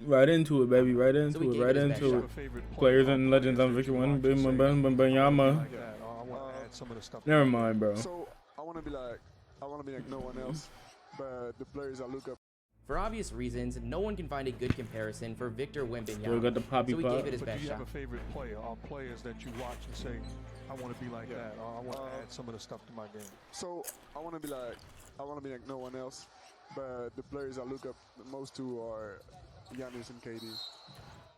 Right into it, baby. Right So he into it. gave Right it his best into it. shot. Players and legends on Victor Wembanyama. Never mind, bro. So I want to be like, no one else, but the players I look up. For obvious reasons, no one can find a good comparison for Victor Still got the Wembanyama, poppy so he pop. gave it his But best do you shot. have a favorite player or players that you watch and say, I want to be like that, or I want to add some of the stuff to my game? So I want to be like, no one else, but the players I look up the most to are Giannis and KD.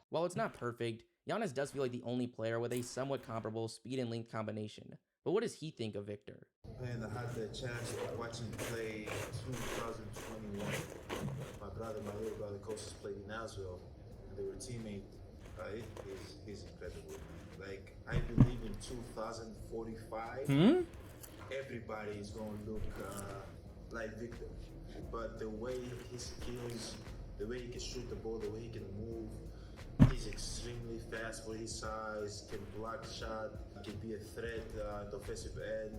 While it's not perfect, Giannis does feel like the only player with a somewhat comparable speed and length combination. But what does he think of Victor? Man, I had the chance of watching play 2021. My little brother, coaches played in Nashville, and they were teammates. He's incredible. Like, I believe in 2045, everybody is going to look like Victor. But the way his skills, the way he can shoot the ball, the way he can move, he's extremely fast for his size, can block shot, can be a threat at the offensive end.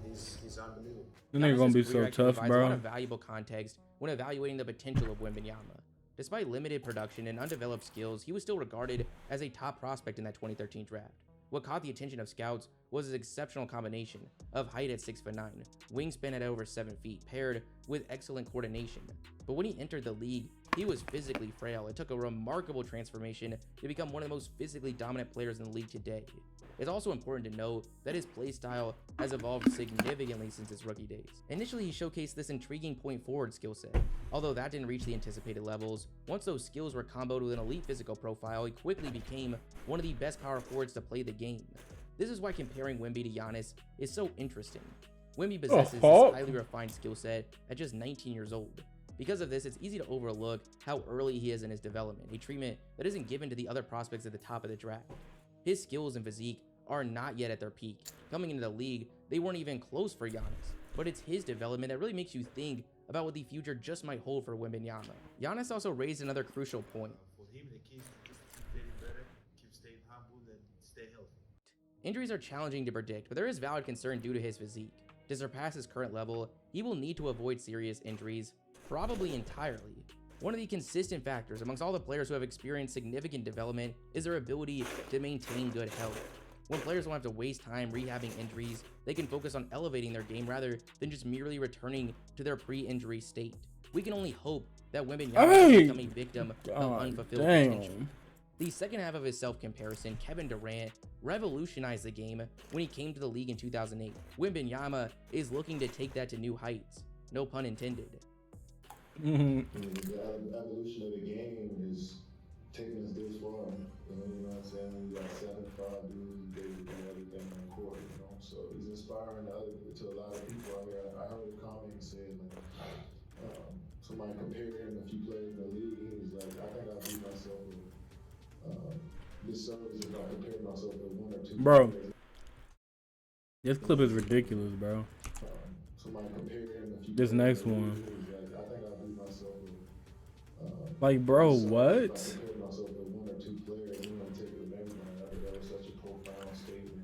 He's unbelievable. This nigga gonna be Giannis's so career actually tough, provides a lot bro. of valuable context when evaluating the potential of Wembanyama. Despite limited production and undeveloped skills, he was still regarded as a top prospect in that 2013 draft. What caught the attention of scouts was his exceptional combination of height at 6'9", wingspan at over 7 feet, paired with excellent coordination. But when he entered the league, he was physically frail. It took a remarkable transformation to become one of the most physically dominant players in the league today. It's also important to note that his play style has evolved significantly since his rookie days. Initially, he showcased this intriguing point forward skill set. Although that didn't reach the anticipated levels, once those skills were comboed with an elite physical profile, he quickly became one of the best power forwards to play the game. This is why comparing Wemby to Giannis is so interesting. Wemby possesses this highly refined skill set at just 19 years old. Because of this, it's easy to overlook how early he is in his development, a treatment that isn't given to the other prospects at the top of the draft. His skills and physique are not yet at their peak. Coming into the league, they weren't even close for Giannis. But it's his development that really makes you think about what the future just might hold for Wembanyama. Giannis also raised another crucial point. For him, the key is to just keep getting better, keep staying humble, and stay healthy. Injuries are challenging to predict, but there is valid concern due to his physique. To surpass his current level, he will need to avoid serious injuries, probably entirely. One of the consistent factors amongst all the players who have experienced significant development is their ability to maintain good health. When players don't have to waste time rehabbing injuries, they can focus on elevating their game rather than just merely returning to their pre-injury state. We can only hope that Wembanyama doesn't become a victim of unfulfilled potential. The second half of his self-comparison, Kevin Durant, revolutionized the game when he came to the league in 2008. Wembanyama is looking to take that to new heights. No pun intended. The evolution of the game is taking us this far. You know what I'm saying? We got 7'5" dudes who do everything on the court, you know. So he's inspiring to a lot of people out here. I heard a comment saying like somebody comparing a few players in the league. He was like, I think I beat myself with this service if I compare myself with one or two players. This clip is ridiculous, bro. Somebody comparing a few This next one. Like, I think I beat myself with Like, bro, what? compared myself with one or two players, you know, take it with everybody. I think that was such a profound statement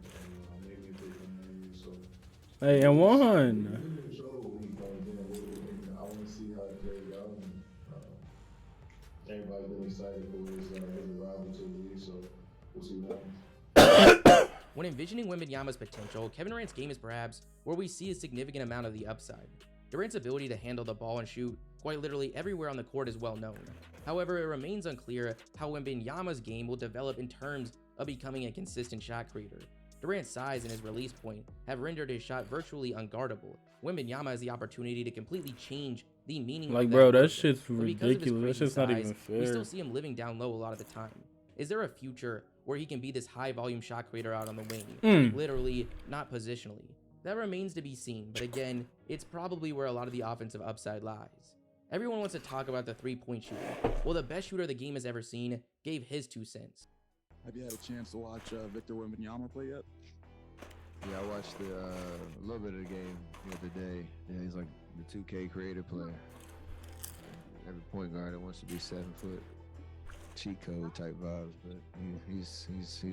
and made me think so. Hey, and one. I want to see how it plays out. And, everybody's been excited for his arrival to the league, so we'll see what happens. When envisioning Wembanyama's potential, Kevin Durant's game is perhaps where we see a significant amount of the upside. Durant's ability to handle the ball and shoot quite literally everywhere on the court is well known. However, it remains unclear how Wembanyama's game will develop in terms of becoming a consistent shot creator. Durant's size and his release point have rendered his shot virtually unguardable. Wembanyama has the opportunity to completely change the meaning Like, of bro, that movement. shit's But because of his ridiculous. That crazy shit's not size, even we still fair. see him living down low a lot of the time. Is there a future where he can be this high volume shot creator out on the wing? Literally, not positionally. That remains to be seen, but again, it's probably where a lot of the offensive upside lies. Everyone wants to talk about the three-point shooter. Well, the best shooter the game has ever seen gave his 2 cents. Have you had a chance to watch Victor Wembanyama play yet? Yeah, I watched a little bit of the game the other day. Yeah, he's like the 2K creative player. Every point guard that wants to be 7 foot, cheat code type vibes, but he's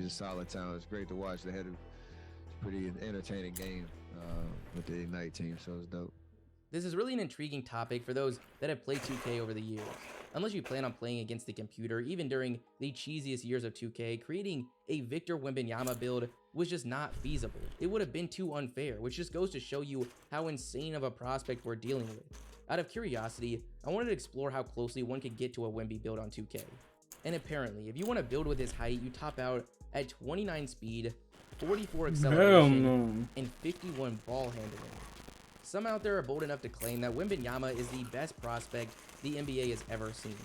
a solid talent. It's great to watch. They had a pretty entertaining game with the Ignite team, so it's dope. This is really an intriguing topic for those that have played 2K over the years. Unless you plan on playing against the computer, even during the cheesiest years of 2K, creating a Victor Wembanyama build was just not feasible. It would have been too unfair, which just goes to show you how insane of a prospect we're dealing with. Out of curiosity, I wanted to explore how closely one could get to a Wemby build on 2K. And apparently, if you want to build with his height, you top out at 29 speed, 44 acceleration, and 51 ball handling. Some out there are bold enough to claim that Wembanyama is the best prospect the NBA has ever seen.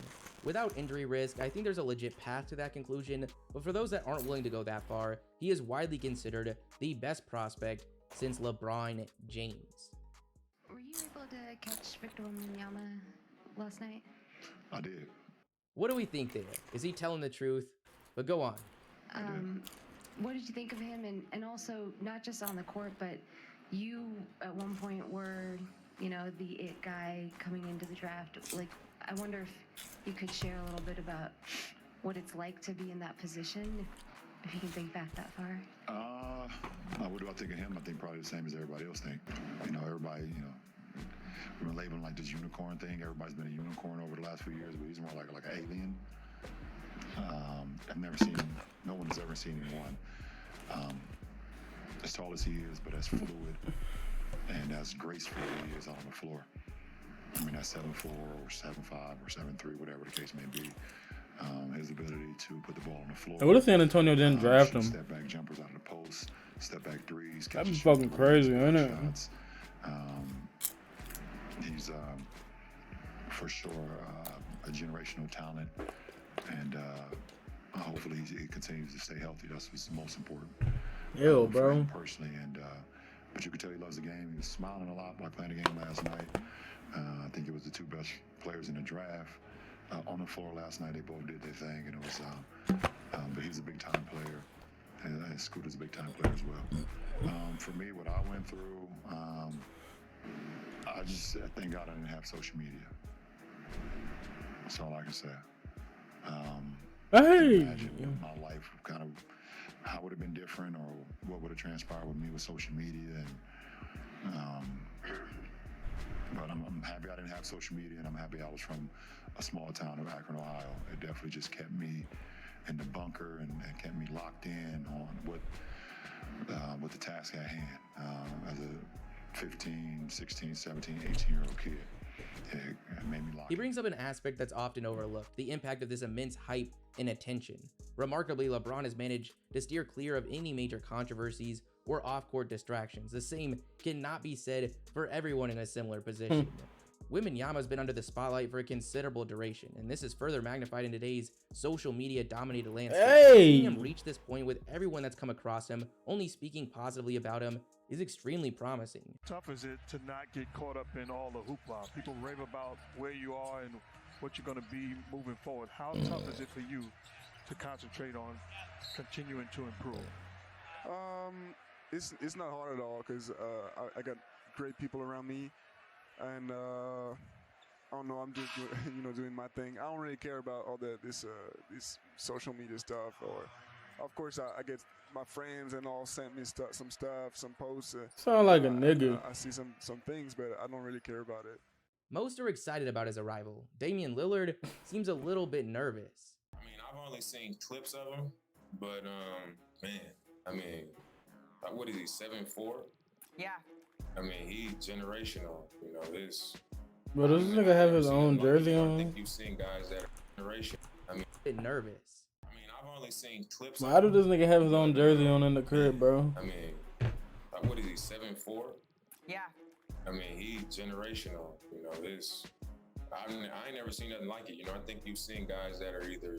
Without injury risk, I think there's a legit path to that conclusion, but for those that aren't willing to go that far, he is widely considered the best prospect since LeBron James. Were you able to catch Victor Wembanyama last night? I did. What do we think there? Is he telling the truth? But go on. What did you think of him? And also, not just on the court, but you at one point were, you know, the it guy coming into the draft. Like, I wonder if you could share a little bit about what it's like to be in that position, if you can think back that far. What do I think of him? I think probably the same as everybody else think. You know, everybody, you know, we've been labeling like this unicorn thing. Everybody's been a unicorn over the last few years, but he's more like an alien. I've never seen him. No one has ever seen him one. As tall as he is, but as fluid and as graceful as he is on the floor. I mean, that's 7'4" or 7'5" or 7'3", whatever the case may be. His ability to put the ball on the floor. What if San Antonio didn't draft him? Step back jumpers out of the post, step back threes. That'd be fucking crazy, isn't it? He's for sure a generational talent, and hopefully he continues to stay healthy. That's what's most important. Ew, For bro. him personally, and but you could tell he loves the game. He was smiling a lot while playing the game last night. I think it was the two best players in the draft on the floor last night. They both did their thing, and it was. But he's a big time player, and Scooter's a big time player as well. For me, what I went through, I thank God I didn't have social media. That's all I can say. Hey. Imagine my life kind of how would have been different, or what would have transpired with me with social media, and but I'm happy I didn't have social media, and I'm happy I was from a small town of Akron, Ohio. It definitely just kept me in the bunker and kept me locked in on what the task at hand as a 15, 16, 17, 18-year-old kid. It made me locked in. He brings up an aspect that's often overlooked, the impact of this immense hype and attention. Remarkably, LeBron has managed to steer clear of any major controversies or off-court distractions. The same cannot be said for everyone in a similar position. Wembanyama has been under the spotlight for a considerable duration, and this is further magnified in today's social media dominated landscape. Seeing him reach this point with everyone that's come across him only speaking positively about him is extremely promising. Tough is it to not get caught up in all the hoopla? People rave about where you are and what you're going to be moving forward. How tough is it for you to concentrate on continuing to improve? It's not hard at all, because I got great people around me, and I don't know, I'm just doing my thing. I don't really care about all this social media stuff, or of course I get my friends and all sent me some stuff, some posts. Sound like a nigga. I see some things, but I don't really care about it. Most are excited about his arrival. Damian Lillard seems a little bit nervous. I mean, I've only seen clips of him, but man, I mean, what is he, 7'4"? Yeah. I mean, he's generational. You know, this. But does this nigga have his own jersey I on? think you've seen guys that are generation. I mean, A bit nervous. I mean, I've only seen clips. Why does this nigga have his own jersey on in the crib, bro? I mean, what is he, 7'4"? Yeah. I mean, he's generational. You know, this. I ain't never seen nothing like it. You know, I think you've seen guys that are either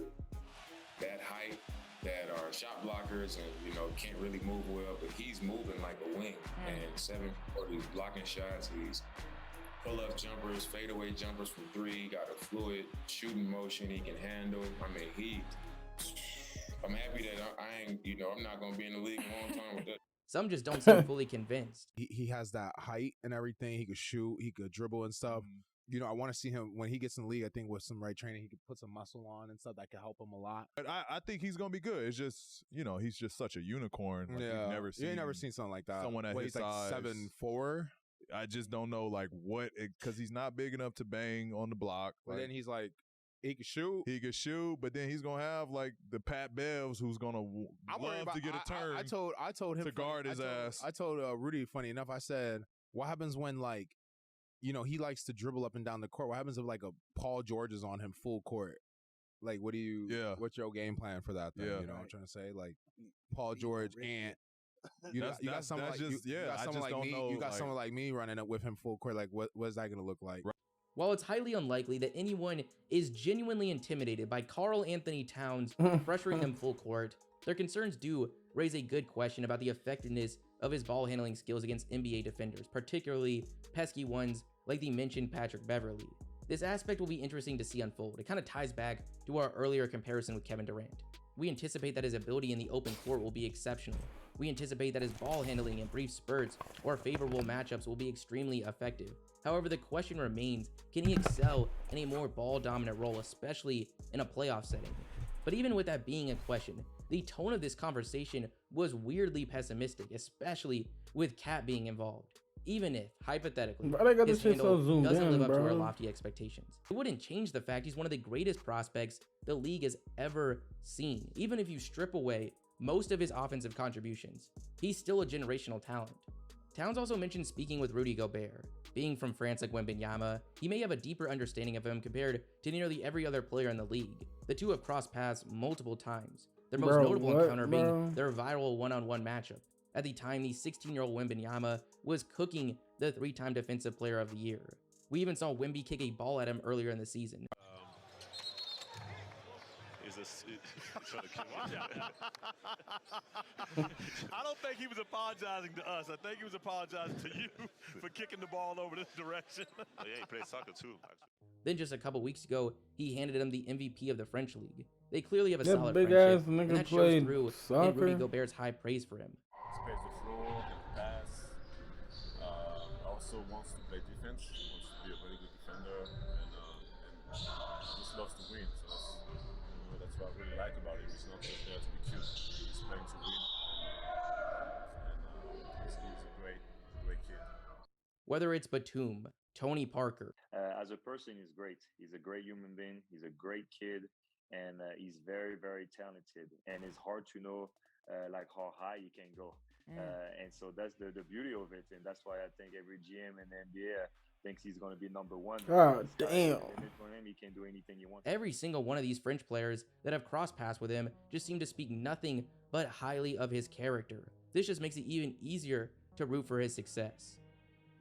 that height, that are shot blockers, and can't really move well, but he's moving like a wing. And 7'4", he's blocking shots. He's pull-up jumpers, fadeaway jumpers from three. Got a fluid shooting motion he can handle. I mean, I'm happy that I ain't. I'm not gonna be in the league a long time with that. Some just don't seem fully convinced. He has that height and everything. He could shoot. He could dribble and stuff. I want to see him when he gets in the league. I think with some right training, he could put some muscle on and stuff that could help him a lot. But I think he's gonna be good. It's just he's just such a unicorn. Like, yeah, you ain't never seen something like that. Someone at his like size. 7'4". I just don't know like what because he's not big enough to bang on the block. But like, then he's like, he can shoot. He could shoot, but then he's gonna have like the Pat Bevs who's gonna love to get a turn. I told him to guard his ass. I told Rudy, funny enough, I said, what happens when like, you know, he likes to dribble up and down the court. What happens if like a Paul George is on him full court? Like, what's your game plan for that? Then? Yeah. You know what I'm trying to say? Like Paul George and you got someone like you got someone like me running up with him full court. Like what is that gonna look like? While it's highly unlikely that anyone is genuinely intimidated by Karl Anthony Towns pressuring them full court, their concerns do raise a good question about the effectiveness of his ball handling skills against NBA defenders, particularly pesky ones like the mentioned Patrick Beverley. This aspect will be interesting to see unfold. It kind of ties back to our earlier comparison with Kevin Durant. We anticipate that his ability in the open court will be exceptional. We anticipate that his ball handling in brief spurts or favorable matchups will be extremely effective. However, the question remains, can he excel in a more ball-dominant role, especially in a playoff setting? But even with that being a question, the tone of this conversation was weirdly pessimistic, especially with Cat being involved. Even if, hypothetically, his handle doesn't live up to our lofty expectations. It wouldn't change the fact he's one of the greatest prospects the league has ever seen. Even if you strip away most of his offensive contributions, he's still a generational talent. Towns also mentioned speaking with Rudy Gobert. Being from France like Wembanyama, he may have a deeper understanding of him compared to nearly every other player in the league. The two have crossed paths multiple times, their most notable encounter being their viral one-on-one matchup. At the time, the 16-year-old Wembanyama was cooking the 3-time Defensive Player of the Year. We even saw Wemby kick a ball at him earlier in the season. I don't think he was apologizing to us. I think he was apologizing to you for kicking the ball over this direction. Yeah, he played soccer too, actually. Then just a couple weeks ago, he handed him the MVP of the French League. They clearly have a solid friendship, and that shows through in Rudy Gobert's high praise for him. Space the floor, pass. Also wants to play defense. Wants to be a very good defender, and just loves to win. So that's what I really like about him. He's not just there to be cute. He's playing to win, and he's a great kid. Whether it's Batum, Tony Parker. As a person, he's great. He's a great human being. He's a great kid, and he's very, very talented. And it's hard to know like how high he can go. And so that's the beauty of it. And that's why I think every GM in the NBA thinks he's going to be number one. God damn. For him, he can do anything he wants. Every single one of these French players that have crossed paths with him just seem to speak nothing but highly of his character. This just makes it even easier to root for his success.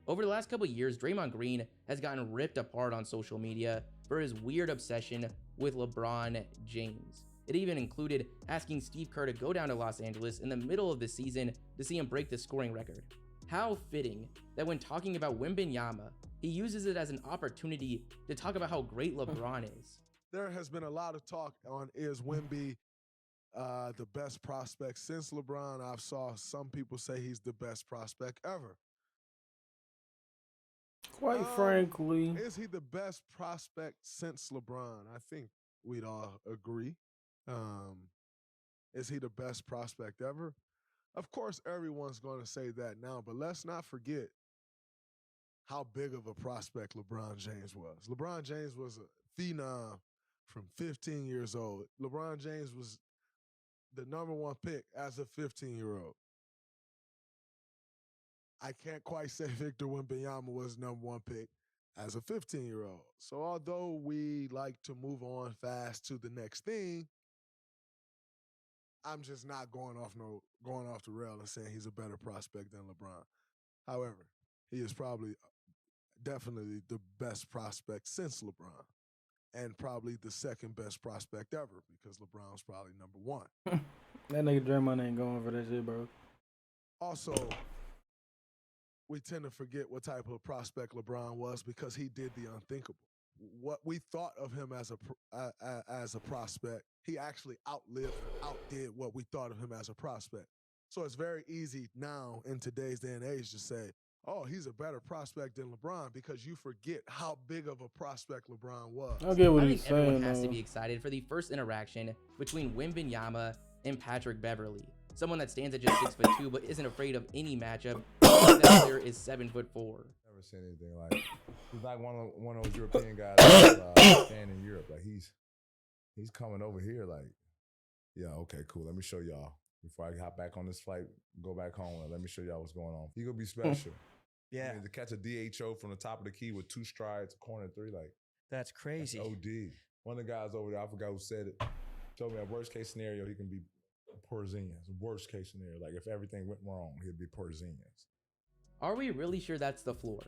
Over the last couple years, Draymond Green has gotten ripped apart on social media for his weird obsession with LeBron James. It even included asking Steve Kerr to go down to Los Angeles in the middle of the season to see him break the scoring record. How fitting that when talking about Wembanyama, he uses it as an opportunity to talk about how great LeBron is. There has been a lot of talk on is Wemby the best prospect since LeBron. I've saw some people say he's the best prospect ever. Quite frankly. Is he the best prospect since LeBron? I think we'd all agree. Is he the best prospect ever? Of course, everyone's going to say that now, but let's not forget how big of a prospect LeBron James was. LeBron James was a phenom from 15 years old. LeBron James was the #1 pick as a 15-year-old. I can't quite say Victor Wembanyama was #1 pick as a 15-year-old. So although we like to move on fast to the next thing, I'm just not going off the rail and saying he's a better prospect than LeBron. However, he is probably definitely the best prospect since LeBron, and probably the second best prospect ever because LeBron's probably #1. That nigga Draymond ain't going for that shit, bro. Also, we tend to forget what type of prospect LeBron was because he did the unthinkable. What we thought of him as a prospect, he actually outdid what we thought of him as a prospect. So it's very easy now in today's day and age to say, oh, he's a better prospect than LeBron because you forget how big of a prospect LeBron was. I get what I he's think everyone saying, has to be excited for the first interaction between Wembanyama and Patrick Beverley. Someone that stands at just 6'2" but isn't afraid of any matchup. That player is 7'4". never seen anything like. He's like one of those European guys that's staying in Europe. Like he's coming over here. Like, yeah, okay, cool. Let me show y'all before I hop back on this flight, go back home. Let me show y'all what's going on. He gonna be special. Yeah. I mean, to catch a DHO from the top of the key with 2 strides, corner 3, like that's crazy. That's OD. One of the guys over there, I forgot who said it, told me that worst case scenario, he can be Porzingis. Worst case scenario, like if everything went wrong, he'd be Porzingis. Are we really sure that's the floor?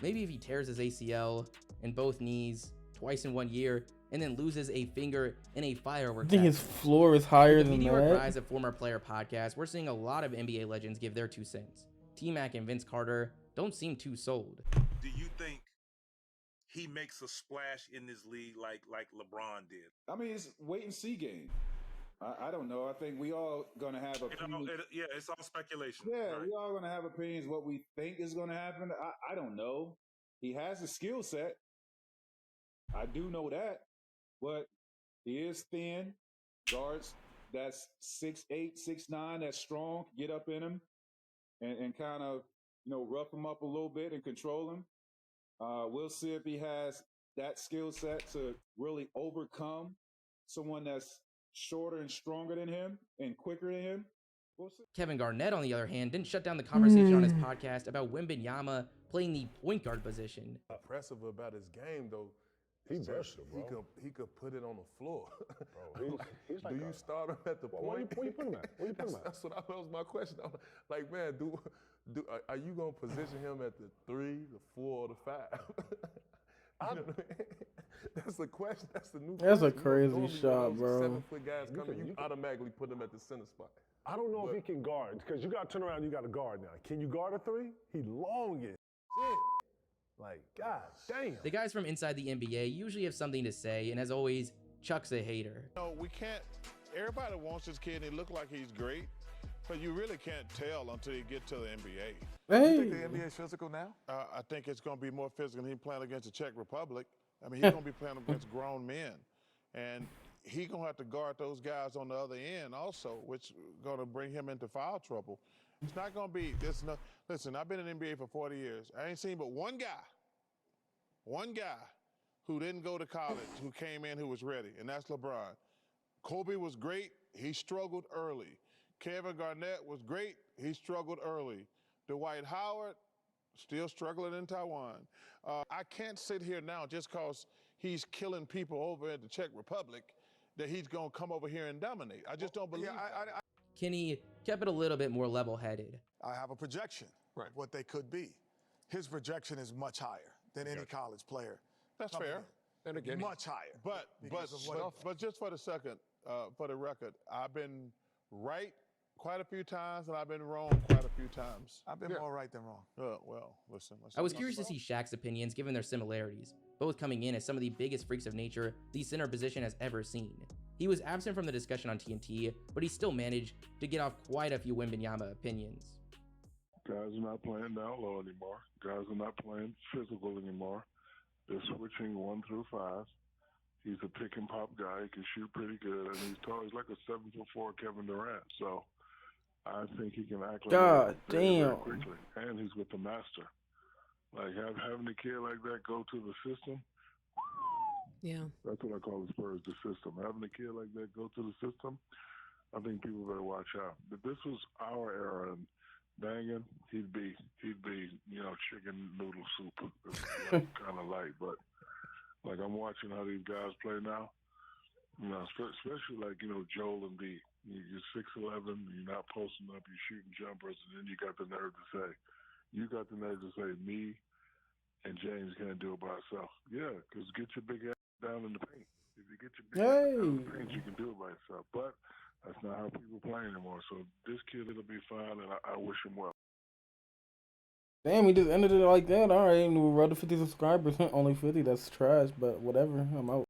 Maybe if he tears his ACL in both knees twice in 1 year and then loses a finger in a fireworks. I think his floor is higher than Meteoric that. Rise of Former Player podcast, we're seeing a lot of NBA legends give their 2 cents. T-Mac and Vince Carter don't seem too sold. Do you think he makes a splash in this league like LeBron did? I mean, it's wait and see game. I don't know. I think we all gonna have opinions. Yeah, it's all speculation. Yeah, right. we all gonna have opinions what we think is gonna happen. I don't know. He has a skill set. I do know that, but he is thin. Guards that's 6'8", 6'9", that's strong. Get up in him and kind of rough him up a little bit and control him. We'll see if he has that skill set to really overcome someone that's shorter and stronger than him and quicker than him. We'll see. Kevin Garnett, on the other hand, didn't shut down the conversation on his podcast about Wembanyama playing the point guard position. Impressive about his game, though. He's versatile, bro. He could put it on the floor. Bro, he's like do you start him at the point? Where you put him at? Where you put him at? That was my question. I'm like, man, are you gonna position him at the 3, the 4, or the 5? You know what I mean? That's the question. That's the new. That's question. a crazy shot, bro. 7-foot guys come in, you automatically put him at the center spot. I don't know if he can guard, because you got to turn around, you got to guard now. Can you guard a 3? He long as shit. Like, God damn. The guys from inside the NBA usually have something to say, and as always, Chuck's a hater. No, we can't. Everybody wants this kid, and he look like he's great, but you really can't tell until you get to the NBA. Hey. You think the NBA is physical now? I think it's going to be more physical than he playing against the Czech Republic. I mean, he's going to be playing against grown men, and he's going to have to guard those guys on the other end also, which is going to bring him into foul trouble. It's not going to be this. No, listen, I've been in the NBA for 40 years. I ain't seen but one guy who didn't go to college, who came in, who was ready, and that's LeBron. Kobe was great. He struggled early. Kevin Garnett was great. He struggled early. Dwight Howard, still struggling in Taiwan. I can't sit here now just because he's killing people over in the Czech Republic that he's going to come over here and dominate. I just don't believe that. Kenny kept it a little bit more level-headed. I have a projection of what they could be. His projection is much higher than any college player. That's fair. And again, much higher. But just for the second, for the record, I've been right quite a few times, and I've been wrong quite a few times. I've been more right than wrong. Well, listen. I was curious to see Shaq's opinions given their similarities, both coming in as some of the biggest freaks of nature the center position has ever seen. He was absent from the discussion on TNT, but he still managed to get off quite a few Wembanyama opinions. Guys are not playing down low anymore. Guys are not playing physical anymore. They're switching 1 through 5. He's a pick and pop guy. He can shoot pretty good, and he's tall. He's like a 7'4" Kevin Durant. So I think he can act like God very, damn. very quickly. And he's with the master. Like having a kid like that go to the system. Yeah. That's what I call the Spurs, the system. Having a kid like that go to the system, I think people better watch out. But this was our era, and banging, he'd be chicken noodle soup. Kind of light, but like I'm watching how these guys play now. Especially like Joel and B. You're 6'11", you're not posting up, you're shooting jumpers, and then you got the nerve to say, me and James can't do it by ourselves. Yeah, because get your big ass down in the paint. If you get your big ass down in the paint, you can do it by yourself. But that's not how people play anymore. So this kid, it'll be fine, and I wish him well. Damn, he just ended it like that. All right, we're up to 50 subscribers. Only 50. That's trash, but whatever. I'm out.